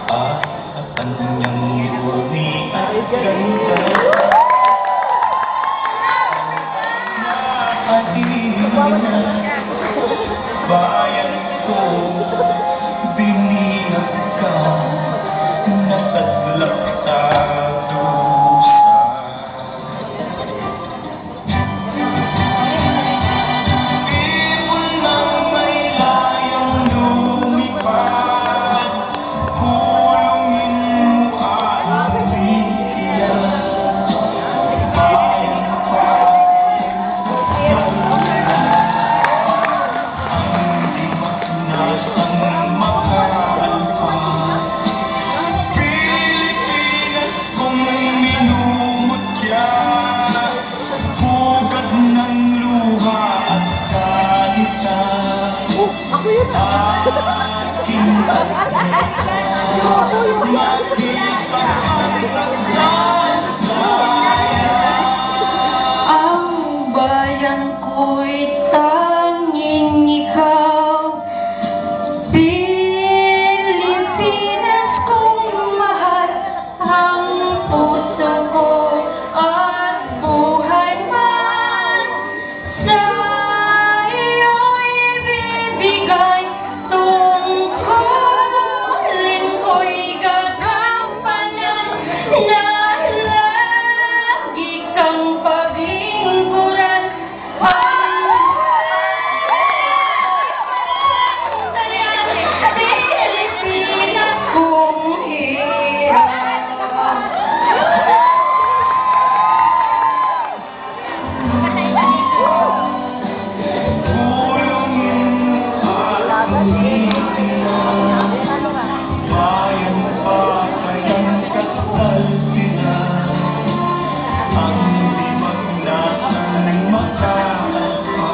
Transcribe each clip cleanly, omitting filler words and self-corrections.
At sa kanyang lumi at ganda nakahina bayan ko, biniyag ka, nasadlak sa dusa. Ibon ng may layang lumipad, kulungin mo ang bigyan. Bayan pa, ang dimak na ang mahal pa. Pilipinas kung minumutya, hugad ng luha at kalita. Aking makita ang Ang bayan ko'y tanging ikaw, Pilipinas kong mahal, ang puso ko at buhay man sa'yo'y bibigay. Tungkulin ko'y gagampanan na lagi kang paglingkuran. Pilipinas kong hirap. bayan pa kayang kasal sila, ang dimak na ang mahal pa.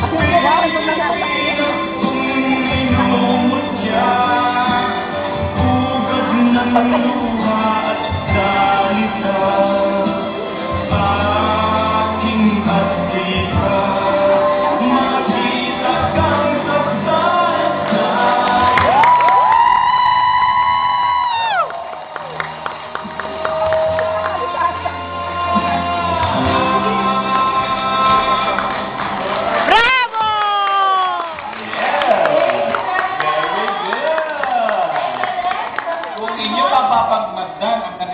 Pilipinas kung minumutya, hugad ng luha at salita. Aking adlika, makita kang sagsaya. Bravo! Very good! Kung inyo papapagmasdan ang